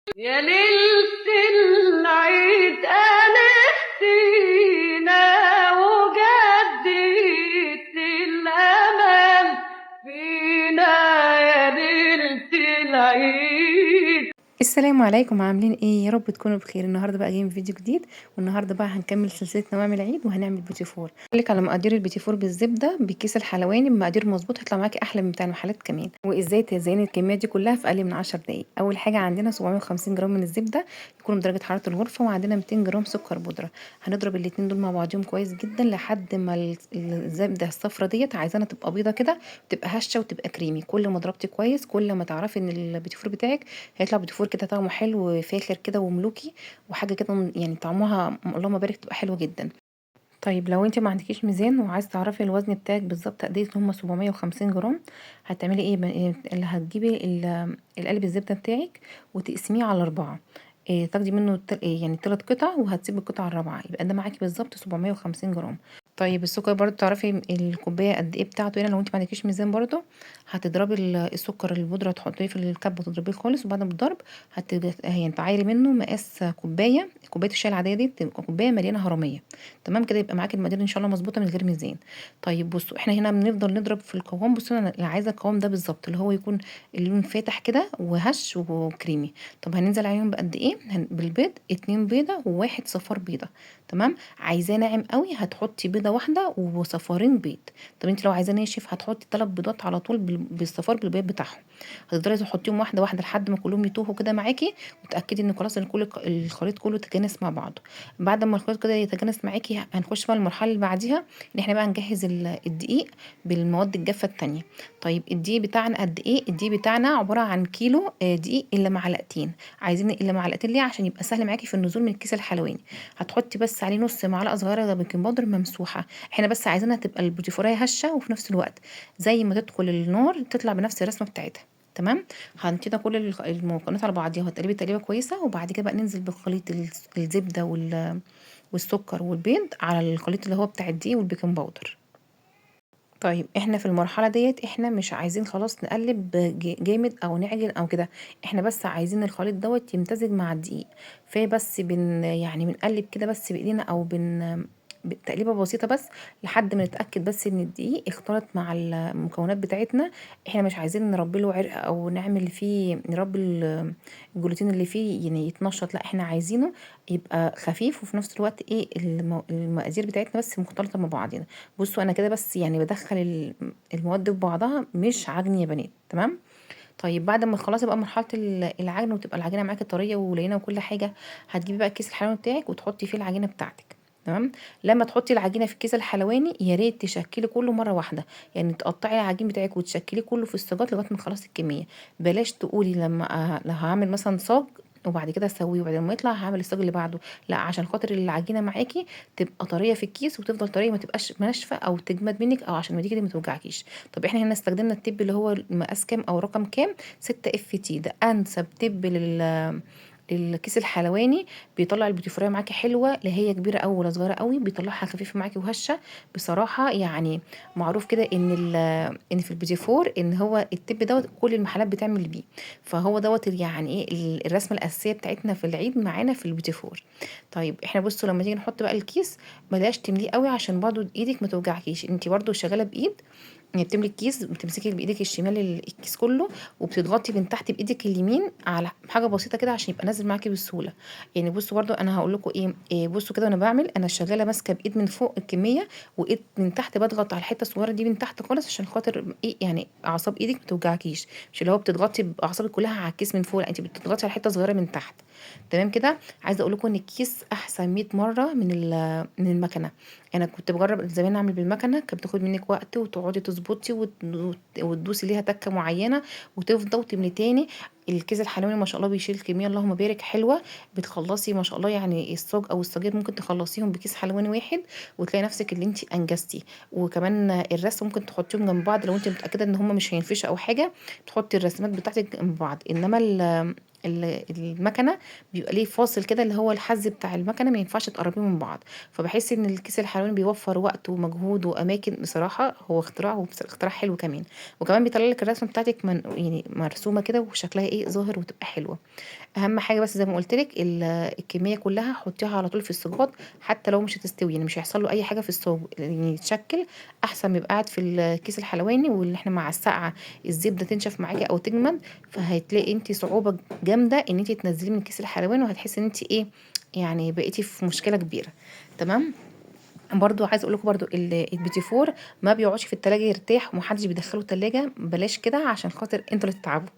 يا ليلة العيد أنستينا وجدت الأمل فينا يا ليلة العيد. السلام عليكم، عاملين ايه؟ يا رب تكونوا بخير. النهارده بقى جايين فيديو جديد، والنهارده بقى هنكمل سلسله نوامي العيد وهنعمل بيتي فور. اقول لك على مقادير البيتي فور بالزبده بالكيس الحلواني بمقادير مظبوط، هيطلع معاكي احلى من بتاع المحلات كمان. وازاي تزيني الكميه دي كلها في اقل من 10 دقائق. اول حاجه عندنا 750 جرام من الزبده يكونوا بدرجه حراره الغرفه، وعندنا 200 جرام سكر بودره. هنضرب الاتنين دول مع بعضهم كويس جدا لحد ما الزبده الصفرا ديت عايزانا تبقى بيضه كده، تبقى هشه وتبقى كريمي. كل ما ضربتي كويس كل ما تعرفي ان البيتي فور بتاعك هيطلع بيتي فور كده طعمه حلو فاخر كده وملوكي، وحاجه كده يعني طعمها اللهم بارك تبقى حلوه جدا. طيب لو انت ما عندكيش ميزان وعايز تعرفي الوزن بتاعك بالظبط قد ايه، هم 750 جرام، هتعملي ايه؟ اللي هتجيبي القالب الزبده بتاعك وتقسميه على 4. إيه، تاخدي منه يعني 3 قطع، وهتسيبي القطعه الرابعه، يبقى ده معاكي بالظبط 750 جرام. طيب السكر برضو تعرفي الكوبايه قد ايه بتاعته هنا، لو انت ما عندكيش ميزان برضو هتضربي السكر البودره تحطيه في الكب وتضربيه خالص، وبعد ما الضرب يعني تعايري منه مقاس كوبايه الشاي العاديه دي تبقى كوبايه مليانه هرميه. تمام كده يبقى معاكي المقادير ان شاء الله مظبوطه من غير ميزان. طيب بصوا، احنا هنا بنفضل نضرب في القوام. بصوا انا عايزه القوام ده بالظبط اللي هو يكون اللون فاتح كده وهش وكريمي. طب هننزل عليهم بقد ايه؟ بالبيض 2 بيضه وواحد صفار بيضه. تمام. عايزاه ناعم قوي هتحطي بيضه واحده وصفارين بيض. طب انت لو عايزاه ناشف هتحطي 3 بيضات على طول بالصفار بالبيض بتاعهم. هتقدري تحطيهم واحده واحده لحد ما كلهم يتوهوا كده معاكي، وتاكدي ان خلاص ان كل الخليط كله تجانس مع بعضه. بعد ما الخليط كده يتجانس معاكي هنخش بقى المرحله اللي بعديها، ان احنا بقى نجهز الدقيق بالمواد الجافه التانية. طيب الدقيق بتاعنا قد ايه؟ الدقيق بتاعنا عباره عن كيلو دقيق الا معلقتين. عايزين الا معلقتين ليه؟ عشان يبقى سهل معاكي في النزول من الكيس الحلواني. هتحطي بس عليه نص معلقه صغيره بيكنج باودر ممسوحه. احنا بس عايزينها تبقى البوتيفورايه هشه، وفي نفس الوقت زي ما تدخل النار تطلع بنفس الرسمه بتاعتها. تمام. هنكده كل المكونات على بعضيها وتقلبي تقليبه كويسه، وبعد كده بقى ننزل بخليط الزبده والسكر والبيض على الخليط اللي هو بتاع الدقيق والبيكنج باودر. طيب احنا في المرحله ديت احنا مش عايزين خلاص نقلب جامد او نعجن او كده، احنا بس عايزين الخليط دوت يمتزج مع الدقيق. فبس يعني بنقلب كده بس بايدينا او تقليبه بسيطه بس لحد ما نتاكد بس ان الدقيق اختلط مع المكونات بتاعتنا. احنا مش عايزين نربي له عرق او نعمل فيه نربي الجلوتين اللي فيه يعني يتنشط، لا احنا عايزينه يبقى خفيف وفي نفس الوقت ايه المقادير بتاعتنا بس مختلطه مع بعضنا. بصوا انا كده بس يعني بدخل المواد في بعضها مش عجن يا بنات. تمام. طيب بعد ما خلاص يبقى مرحله العجن وتبقى العجينه معاكي طريه ولينه وكل حاجه، هتجيبي بقى الكيس الحلواني بتاعك وتحطي فيه العجينه بتاعتك. تمام. لما تحطي العجينه في الكيس الحلواني يا ريت تشكلي كله مره واحده، يعني تقطعي العجين بتاعك وتشكليه كله في الصاجات لغايه ما تخلصي الكميه. بلاش تقولي لما لو هعمل مثلا صاج وبعد كده اسويه وبعد ما يطلع هعمل الصاج اللي بعده، لا عشان خاطر العجينه معاكي تبقى طريه في الكيس وتفضل طريه ما تبقاش ناشفه او تجمد منك، او عشان ما تيجي ما توجعكيش. طب احنا هنا استخدمنا التب اللي هو مقاس كام او رقم كام؟ 6 اف تي، ده انسب تب للكيس الحلواني. بيطلع البوتيفوريه معاكي حلوه، لا هي كبيره او ولا صغيره قوي، بيطلعها خفيفه معاكي وهشه. بصراحه يعني معروف كده ان في البوتيفور ان هو التب دوت كل المحلات بتعمل بيه. فهو دوت يعني ايه الرسمه الاساسيه بتاعتنا في العيد معانا في البوتيفور. طيب احنا بصوا لما تيجي نحط بقى الكيس بلاش تمليه قوي عشان برضو ايدك ما توجعكيش، انت برضو شغاله بايد. يعني بتملي الكيس بتمسكي بايدك الشمال الكيس كله، وبتضغطي من تحت بايدك اليمين على حاجه بسيطه كده عشان يبقى نازل معاكي بسهوله. يعني بصوا برضو انا هقول لكم إيه بصوا كده وانا بعمل انا شغاله ماسكه بايد من فوق الكميه، وايد من تحت بضغط على الحته الصغيره دي من تحت خالص عشان خاطر ايه يعني اعصاب ايدك ما توجعكيش. مش اللي هو بتضغطي باعصابك كلها على الكيس من فوق، لا انت بتضغطي على حته صغيره من تحت. تمام كده. عايزه اقول لكم ان الكيس احسن 100 مره من المكنه. انا كنت بجرب زمان اعمل بالمكنه، كانت بتاخد منك وقت وتقعدي تظبطي وتدوسي ليها تكه معينه وتفضل تملي تاني. الكيس الحلواني ما شاء الله بيشيل كميه اللهم بارك حلوه. بتخلصي ما شاء الله يعني الصاج او الصاجين ممكن تخلصيهم بكيس حلواني واحد، وتلاقي نفسك اللي انت انجزتي. وكمان الرسم ممكن تحطيهم جنب بعض لو انت متاكده ان هم مش هينفشوا او حاجه، تحطي الرسمات بتاعتك جنب بعض. انما المكنه بيبقى ليه فاصل كده اللي هو الحز بتاع المكنه، ما ينفعش تقربيه من بعض. فبحس ان الكيس الحلواني بيوفر وقت ومجهود واماكن. بصراحه هو اختراع، اختراع حلو كمان. وكمان بيطلع لك الرسمه بتاعتك يعني مرسومه كده وشكلها ايه ظاهر وتبقى حلوه. اهم حاجه بس زي ما قلت لك الكميه كلها حطيها على طول في الصاجات، حتى لو مش هتستوي يعني مش هيحصل له اي حاجه في الصاج يعني يتشكل، احسن ما يبقى قاعد في الكيس الحلواني واللي احنا مع السقعه الزبده تنشف معاكي او تجمد، فهتلاقي انت صعوبه جامده ان انت تنزليه من الكيس الحلواني، وهتحسي ان انت ايه يعني بقيتي في مشكله كبيره. تمام. برضو عايزه اقول لكم برضو البيتي فور ما بيقعدش في التلاجة يرتاح، ومحدش بيدخله التلاجة، بلاش كده عشان خاطر انتوا اللي تتعبوا.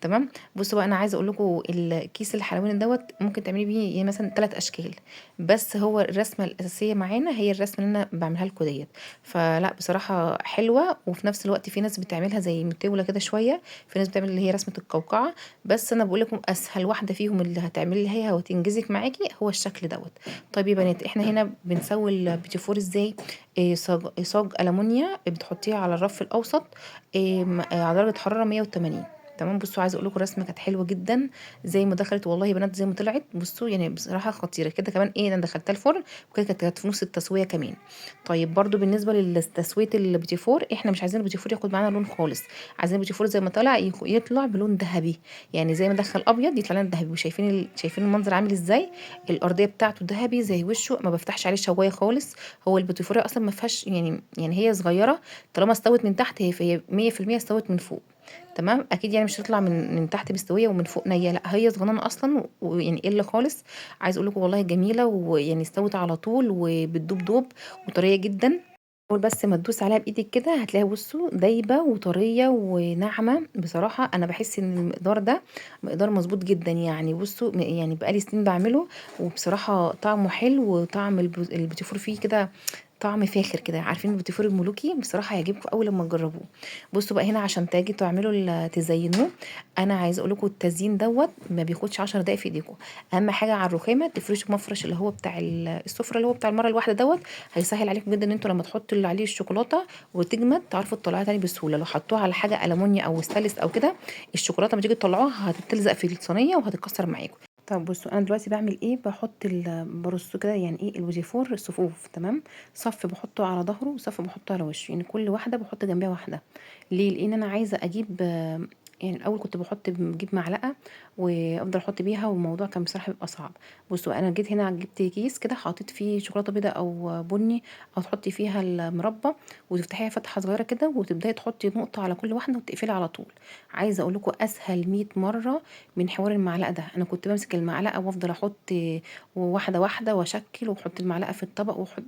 تمام. بصوا بقى انا عايزه اقول لكم الكيس الحلواني دوت ممكن تعملي بيه يعني مثلا 3 اشكال، بس هو الرسمه الاساسيه معانا هي الرسمه اللي انا بعملها لكم ديت. فلا بصراحه حلوه، وفي نفس الوقت في ناس بتعملها زي متوله كده شويه، في ناس بتعمل اللي هي رسمه القوقعه، بس انا بقول لكم اسهل واحده فيهم اللي هتعملي هي وتنجزك معاكي هو الشكل دوت. طيب يا بنات احنا هنا بنسوي البيتي فور ازاي؟ صاج ألمونيا بتحطيه على الرف الأوسط، على درجة حرارة 180. تمام. بصوا عايزه اقول لكم الرسمه كانت حلوه جدا زي ما دخلت، والله يا بنات زي ما طلعت، بصوا يعني بصراحه خطيره كده. كمان ايه انا دخلتها الفرن وكده كانت في نص التسويه كمان. طيب برضو بالنسبه لتسويه البيتي فور، احنا مش عايزين البيتي فور ياخد معانا لون خالص، عايزين البيتي فور زي ما طلع يطلع بلون ذهبي، يعني زي ما دخل ابيض يطلع لنا ذهبي. وشايفين شايفين المنظر عامل ازاي؟ الارضيه بتاعته ذهبي زي وشه، ما بفتحش عليه شوايه خالص. هو البيتي فور اصلا ما فيهاش يعني هي صغيره، طالما استوت من تحت فهي 100% استوت من فوق. تمام. اكيد يعني مش هتطلع من تحت مستويه ومن فوق نيه، لا هي صغننه اصلا ويعني قله خالص. عايز اقول لكم والله جميله، ويعني استوت على طول وبتدوب دوب وطريه جدا. اول بس ما تدوس عليها بايدك كده هتلاقيها بصوا دايبه وطريه وناعمه. بصراحه انا بحس ان المقدار ده مقدار مظبوط جدا، يعني بصوا يعني بقالي سنين بعمله، وبصراحه طعمه حلو، وطعم البوتيفور فيه كده طعم فاخر كده. عارفين البوتيفور الملوكي؟ بصراحه هيعجبكم اول لما تجربوه. بصوا بقى هنا عشان تاجي تعملوا تزينوه، انا عايزه اقول لكم التزيين دوت ما بياخدش 10 دقايق في ايديكم. اهم حاجه على الرخامه تفرشوا مفرش اللي هو بتاع السفره اللي هو بتاع المره الواحده دوت، هيسهل عليكم جدا ان انتوا لما تحطوا اللي عليه الشوكولاته وتجمد تعرفوا تطلعوها تاني بسهوله. لو حطوها على حاجه المونيا او ستانلس او كده، الشوكولاته لما تيجي تطلعوها هتتلزق في الصينيه وهتتكسر معاكم. طب بصوا انا دلوقتي بعمل ايه، بحط برصه كده يعني ايه الوجيفور صفوف. تمام. صف بحطه على ظهره وصف بحطه على وشه، يعني كل واحده بحط جنبها واحده. ليه؟ لان انا عايزه اجيب يعني الاول كنت بجيب معلقه وافضل احط بيها، والموضوع كان بصراحه بيبقى صعب. بصوا انا جيت هنا جبت كيس كده حطيت فيه شوكولاته بيضاء او بني، او تحطي فيها المربى وتفتحيها فتحه صغيره كده وتبداي تحطي نقطه على كل واحده وتقفلي على طول. عايزه اقول لكم اسهل 100 مره من حوار المعلقه ده. انا كنت بمسك المعلقه وافضل احط واحده واحده واشكل واحط المعلقه في الطبق واحط.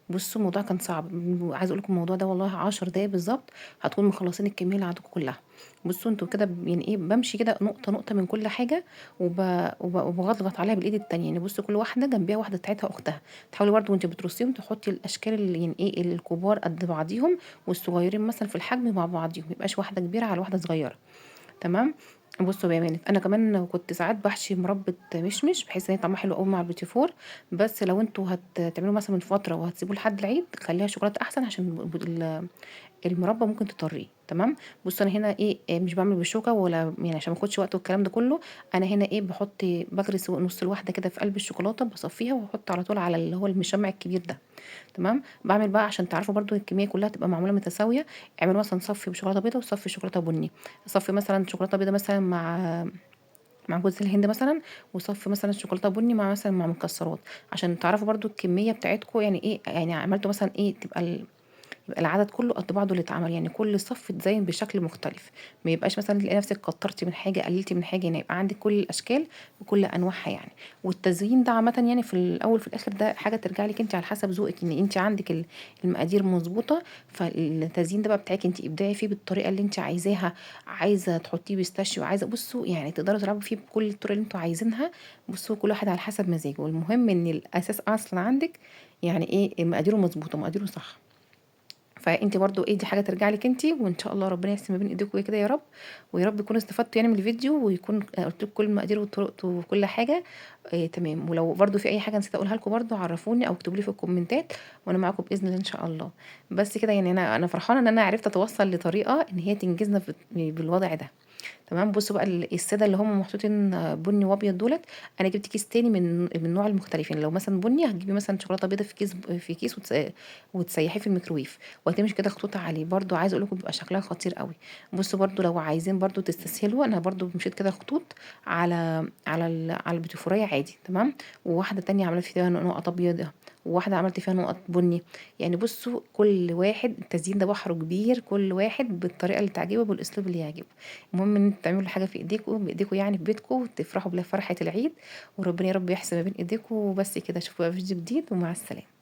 بصوا الموضوع كان صعب. عايزه اقول لكم الموضوع ده والله 10 دقايق بالظبط هتكونوا مخلصين الكميه اللي عندكم كلها. بصوا انتوا كده يعني ايه بمشي كده نقطه نقطه من كل حاجه، وبضغط عليها بالايد التانية. يعني بصوا كل واحده جنبيها واحده بتاعتها اختها. تحاولي برده وانت بترصيهم تحطي الاشكال اللي يعني ايه الكبار قد بعضيهم والصغيرين مثلا في الحجم مع بعضيهم، ميبقاش واحده كبيره على واحده صغيره. تمام. بصوا يا بنات انا كمان كنت ساعات بحشي مربى مشمش بحيث ان هي طعمها حلو قوي مع البيتي فور، بس لو انتوا هتعملوا مثلا من فتره وهتسيبوه لحد العيد خليها شوكولاته احسن عشان المربى ممكن تطريه. تمام. بصوا انا هنا ايه مش بعمل بالشوكه ولا يعني عشان ما اخدش وقت والكلام ده كله. انا هنا ايه بحط بغرس نص الواحده كده في قلب الشوكولاته بصفيها واحط على طول على اللي هو المشمع الكبير ده. تمام. بعمل بقى عشان تعرفوا برضو الكميه كلها تبقى معموله متساويه، اعملوا مثلا صف بشوكولاته بيضاء وصف شوكولاته بني، صف مثلا شوكولاته بيضاء مثلا مع جوز الهند مثلا، وصف مثلا شوكولاته بني مع مثلا مع مكسرات، عشان تعرفوا برضو الكميه بتاعتكم يعني ايه. يعني عملتوا مثلا ايه تبقى يبقى العدد كله قد بعضه اللي اتعمل، يعني كل صف اتزين بشكل مختلف، ما يبقاش مثلا تلاقي نفسك كترتي من حاجه قللتي من حاجه، يعني يبقى عندك كل الاشكال بكل انواعها يعني. والتزيين ده عامه يعني في الاول في الاخر ده حاجه ترجع لك انت على حسب ذوقك، ان انت عندك المقادير مظبوطه، فالتزيين ده بقى بتاعك انت ابداعي فيه بالطريقه اللي انت عايزاها. عايزه تحطيه بيستاشيو، عايزه بصوا يعني تقدروا تلعبوا فيه بكل الطرق اللي انتوا عايزينها. بصوا كل واحد على حسب مزاجه، والمهم ان الاساس اصلا عندك يعني ايه مقاديره مظبوطه مقاديره صح. فانت برضو ايه دي حاجه ترجع لك انت، وان شاء الله ربنا يحسن ما بين ايديكم كده يا رب. ويا رب تكونوا استفدتوا يعني من الفيديو، ويكون قلت لكم كل المقادير والطرق وكل حاجه. تمام. ولو برضو في اي حاجه نسيت اقولها لكم برضو عرفوني او اكتبوا لي في الكومنتات، وانا معاكم باذن الله ان شاء الله. بس كده يعني انا فرحانه ان انا عرفت اتوصل لطريقه ان هي تنجزنا بالوضع ده. تمام. بصوا بقى الساده اللي هم محطوطين بني وابيض دولت، انا جبت كيس تاني من نوع المختلفين. لو مثلا بني هتجيبي مثلا شوكولاته بيضه في كيس وتسيحيه في الميكروويف وهتمشي كده خطوط عليه. برضو عايزه اقول لكم بيبقى شكلها خطير قوي. بصوا برضو لو عايزين برضو تستسهلوا، انا برضو مشيت كده خطوط على البيتيفوريه عادي. تمام. وواحده تانية عملت فيها نقط ابيض، وواحده عملت فيها نقط بني. يعني بصوا كل واحد، التزيين ده بحر كبير، كل واحد بالطريقه اللي تعجبه بالاسلوب اللي يعجبه. المهم ان انتوا تعملوا حاجه في ايديكم بايديكم، يعني في بيتكم تفرحوا بفرحه العيد، وربنا يا رب يحسن ما بين ايديكم. وبس كده، اشوفكم بقى في فيديو جديد، ومع السلامه.